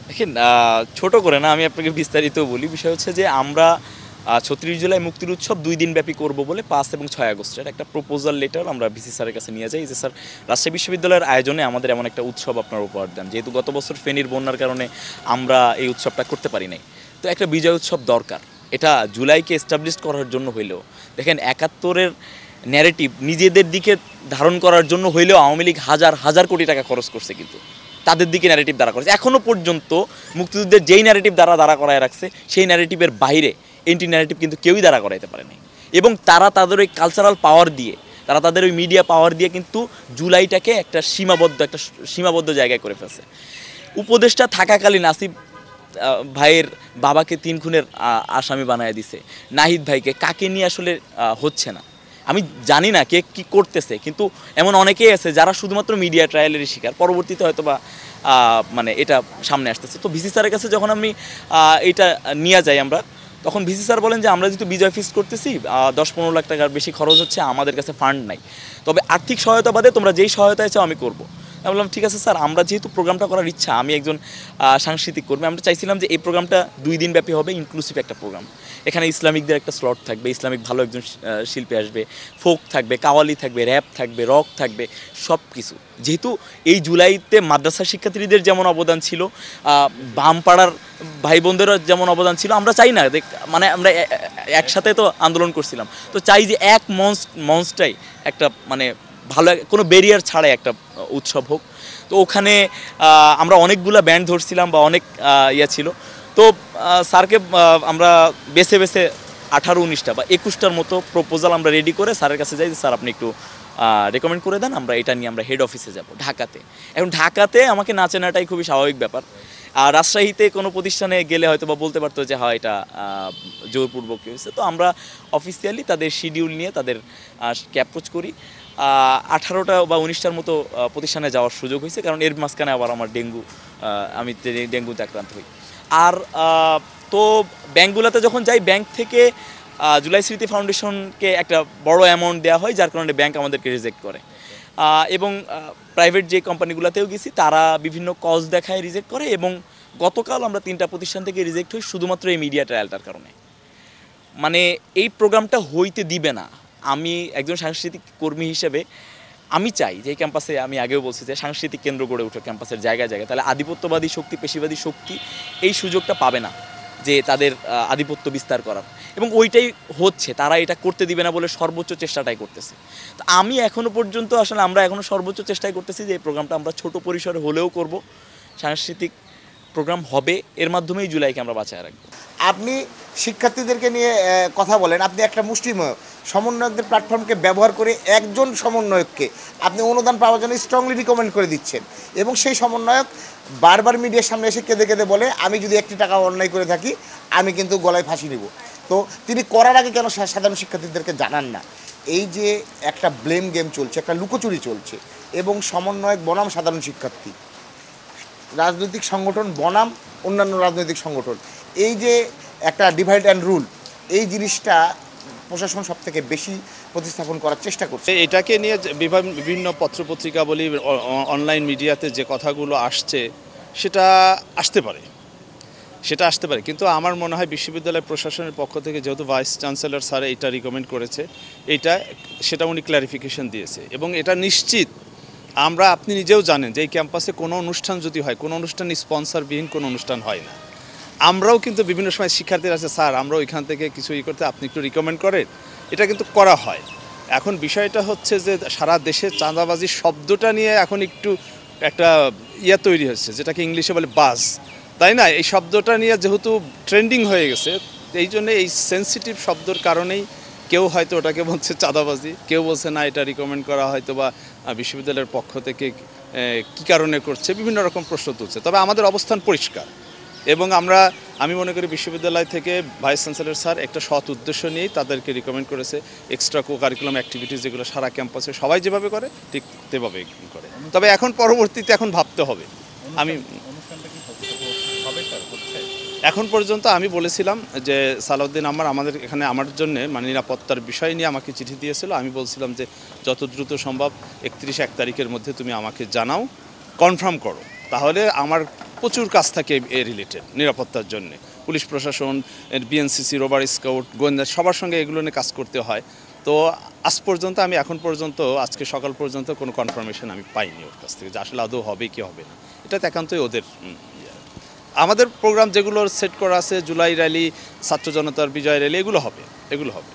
দেখেন ছোট করে না, আমি আপনাকে বিস্তারিত বলি। বিষয় হচ্ছে যে আমরা ৩৬ জুলাই মুক্তির উৎসব ২ দিন ব্যাপী করব বলে ৫ এবং ৬ আগস্টের একটা প্রপোজাল লেটার আমরা ভিসি স্যারের কাছে নিয়ে যাই যে স্যার, রাজশাহী বিশ্ববিদ্যালয়ের আয়োজনে আমাদের এমন একটা উৎসব আপনার উপহার দেন, যেহেতু গত বছর ফেনীর বন্যার কারণে আমরা এই উৎসবটা করতে পারি নাই, তো একটা বিজয় উৎসব দরকার। এটা জুলাইকে এস্টাবলিশ করার জন্য হইলেও, দেখেন ৭১-এর ন্যারেটিভ নিজেদের দিকে ধারণ করার জন্য হইলেও আওয়ামী লীগ হাজার হাজার কোটি টাকা খরচ করছে, কিন্তু তাদের দিকে ন্যারেটিভ দাঁড়া করেছে। এখনও পর্যন্ত মুক্তিযুদ্ধের যেই ন্যারেটিভ দাঁড়া করায় রাখছে, সেই ন্যারেটিভের বাইরে এন্টি ন্যারেটিভ কিন্তু কেউই দাঁড়া করাইতে পারে নাই। এবং তারা তাদের ওই কালচারাল পাওয়ার দিয়ে, তারা তাদের ওই মিডিয়া পাওয়ার দিয়ে কিন্তু জুলাইটাকে একটা সীমাবদ্ধ জায়গায় করে ফেলছে। উপদেষ্টা থাকাকালীন আসিফ ভাইয়ের বাবাকে ৩ খুনের আসামি বানায় দিছে, নাহিদ ভাইকে, কাকে নিয়ে আসলে হচ্ছে না আমি জানি না কে কী করতেছে, কিন্তু এমন অনেকেই আছে যারা শুধুমাত্র মিডিয়া ট্রায়ালেরই শিকার, পরবর্তীতে হয়তো বা মানে এটা সামনে আসতেছে। তো ভিসি স্যারের কাছে যখন আমি এটা নিয়ে যাই আমরা, তখন ভিসি স্যার বলেন যে আমরা যেহেতু বিজয় ফিক্স করতেছি ১০-১৫ লাখ টাকার বেশি খরচ হচ্ছে, আমাদের কাছে ফান্ড নাই, তবে আর্থিক সহায়তা বাদে তোমরা যেই সহায়তায় চাও আমি করবো। আমি বললাম ঠিক আছে স্যার, আমরা যেহেতু প্রোগ্রামটা করার ইচ্ছা, আমি একজন সাংস্কৃতিক কর্মী, আমরা চাইছিলাম যে এই প্রোগ্রামটা ২ দিন ব্যাপী হবে, ইনক্লুসিভ একটা প্রোগ্রাম। এখানে ইসলামিকদের একটা স্লট থাকবে, ইসলামিক ভালো একজন শিল্পী আসবে, ফোক থাকবে, কাওয়ালি থাকবে, র্যাপ থাকবে, রক থাকবে, সব কিছু। যেহেতু এই জুলাইতে মাদ্রাসা শিক্ষার্থীদের যেমন অবদান ছিল, বামপাড়ার ভাই বোনদেরও যেমন অবদান ছিল, আমরা চাই না মানে আমরা একসাথে তো আন্দোলন করছিলাম, তো চাই যে এক মঞ্চটাই একটা মানে ভালো কোনো ব্যারিয়ার ছাড়াই একটা উৎসব হোক। তো ওখানে আমরা অনেকগুলো ব্যান্ড ধরছিলাম বা অনেক ইয়ে ছিল, তো স্যারকে আমরা বেছে ১৮-১৯টা বা ২১টার মতো প্রপোজাল আমরা রেডি করে স্যারের কাছে যাই যে স্যার আপনি একটু রেকমেন্ড করে দেন, আমরা এটা নিয়ে আমরা হেড অফিসে যাব ঢাকাতে। এখন ঢাকাতে আমাকে না চেনাটাই খুবই স্বাভাবিক ব্যাপার। আর রাজশাহীতে কোনো প্রতিষ্ঠানে গেলে হয়তো বা বলতে পারতো যে হয় এটা জোরপূর্বক হয়েছে। তো আমরা অফিসিয়ালি তাদের শিডিউল নিয়ে তাদেরকে অ্যাপ্রোচ করি। ১৮টা বা ১৯টার মতো প্রতিষ্ঠানে যাওয়ার সুযোগ হয়েছে, কারণ এর মাঝখানে আবার আমার আমি ডেঙ্গুতে আক্রান্ত হই। আর তো ব্যাঙ্কগুলোতে যখন যাই, ব্যাংক থেকে জুলাই স্মৃতি ফাউন্ডেশনকে একটা বড় অ্যামাউন্ট দেওয়া হয়, যার কারণে ব্যাংক আমাদেরকে রিজেক্ট করে। এবং প্রাইভেট যে কোম্পানিগুলোতেও গেছি, তারা বিভিন্ন কজ দেখায় রিজেক্ট করে। এবং গতকাল আমরা ৩টা প্রতিষ্ঠান থেকে রিজেক্ট হই শুধুমাত্র এই মিডিয়া ট্রায়ালটার কারণে। মানে এই প্রোগ্রামটা হইতে দিবে না। আমি একজন সাংস্কৃতিক কর্মী হিসেবে আমি চাই যে এই ক্যাম্পাসে, আমি আগেও বলছি যে সাংস্কৃতিক কেন্দ্র গড়ে উঠে ক্যাম্পাসের জায়গায় জায়গায়, তাহলে আধিপত্যবাদী শক্তি, পেশিবাদী শক্তি এই সুযোগটা পাবে না যে তাদের আধিপত্য বিস্তার করার। এবং ওইটাই হচ্ছে, তারা এটা করতে দিবে না বলে সর্বোচ্চ চেষ্টাটাই করতেছে। তো আমি এখনও পর্যন্ত আসলে আমরা এখনও সর্বোচ্চ চেষ্টাই করতেছি যে এই প্রোগ্রামটা আমরা ছোট পরিসরে হলেও করব, সাংস্কৃতিক প্রোগ্রাম হবে, এর মাধ্যমেই জুলাইকে আমরা বাঁচায় রাখবো। আপনি শিক্ষার্থীদেরকে নিয়ে কথা বলেন, আপনি একটা মুষ্টিমেয় সমন্বয়কদের প্ল্যাটফর্মকে ব্যবহার করে একজন সমন্বয়ককে আপনি অনুদান পাওয়ার জন্য স্ট্রংলি রিকমেন্ড করে দিচ্ছেন, এবং সেই সমন্বয়ক বারবার মিডিয়ার সামনে এসে কেঁদে কেঁদে বলে আমি যদি ১টি টাকা অন্যায় করে থাকি আমি কিন্তু গলায় ফাঁসি নিব। তো তিনি করার আগে কেন সাধারণ শিক্ষার্থীদেরকে জানান না? এই যে একটা ব্লেম গেম চলছে, একটা লুকোচুরি চলছে, এবং সমন্বয়ক বনাম সাধারণ শিক্ষার্থী, রাজনৈতিক সংগঠন বনাম অন্যান্য রাজনৈতিক সংগঠন, এই যে একটা ডিভাইড অ্যান্ড রুল, এই জিনিসটা প্রশাসন সবথেকে বেশি প্রতিস্থাপন করার চেষ্টা করছে। এটাকে নিয়ে বিভিন্ন পত্রপত্রিকা বলি, অনলাইন মিডিয়াতে যে কথাগুলো আসছে সেটা আসতে পারে, কিন্তু আমার মনে হয় বিশ্ববিদ্যালয় প্রশাসনের পক্ষ থেকে যেহেতু ভাইস চ্যান্সেলর স্যার এটা রিকমেন্ড করেছে, সেটা উনি ক্ল্যারিফিকেশন দিয়েছে। এবং এটা নিশ্চিত, আপনি নিজেও জানেন যে এই ক্যাম্পাসে কোনো অনুষ্ঠান যদি হয়, কোনো অনুষ্ঠান স্পন্সরবিহীন কোনো অনুষ্ঠান হয় না। আমরাও কিন্তু বিভিন্ন সময় শিক্ষার্থীরা আছে, স্যার আমরা ওইখান থেকে কিছু করতে আপনি একটু রিকমেন্ড করেন, এটা কিন্তু করা হয়। এখন বিষয়টা হচ্ছে যে সারা দেশে চাঁদাবাজি শব্দটা নিয়ে এখন একটু একটা তৈরি হচ্ছে, যেটাকে ইংলিশে বলে বাজ, তাই না? এই শব্দটা নিয়ে যেহেতু ট্রেন্ডিং হয়ে গেছে, এই জন্য এই সেন্সিটিভ শব্দর কারণেই কেউ হয়তো ওটাকে বলছে চাঁদাবাজি, কেউ বলছে না এটা রিকমেন্ড করা হয়তো বা বিশ্ববিদ্যালয়ের পক্ষ থেকে কী কারণে করছে, বিভিন্ন রকম প্রশ্ন তুলছে। তবে আমাদের অবস্থান পরিষ্কার, এবং আমি মনে করি বিশ্ববিদ্যালয় থেকে ভাইস চ্যান্সেলর স্যার একটা সৎ উদ্দেশ্য নিয়েই তাদেরকে রিকমেন্ড করেছে। এক্সট্রা কো কারিকুলাম অ্যাক্টিভিটিস যেগুলো সারা ক্যাম্পাসে সবাই যেভাবে করে ঠিক সেভাবে করে। তবে এখন পরবর্তীতে এখন ভাবতে হবে। এখন পর্যন্ত আমি বলেছিলাম যে সালাউদ্দিন আমাদের এখানে আমার জন্য মানে নিরাপত্তার বিষয় নিয়ে আমাকে চিঠি দিয়েছিল, আমি বলছিলাম যে যত দ্রুত সম্ভব ৩১ তারিখের মধ্যে তুমি আমাকে জানাও, কনফার্ম করো, তাহলে আমার প্রচুর কাজ থাকে এ রিলেটেড নিরাপত্তার জন্য। পুলিশ প্রশাসন, বিএনসিসি, রোভার স্কাউট, গোয়েন্দা সবার সঙ্গে এগুলো নিয়ে কাজ করতে হয়। তো আজ পর্যন্ত আমি এখন পর্যন্ত আজকে সকাল পর্যন্ত কোনো কনফার্মেশন আমি পাইনি ওর কাছ থেকে যে আসলে আদৌ হবে কি হবে না। এটা তো একান্তই ওদের আমাদের প্রোগ্রাম যেগুলো সেট করা আছে, জুলাই র্যালি, ছাত্র জনতার বিজয় র্যালি, এগুলো হবে।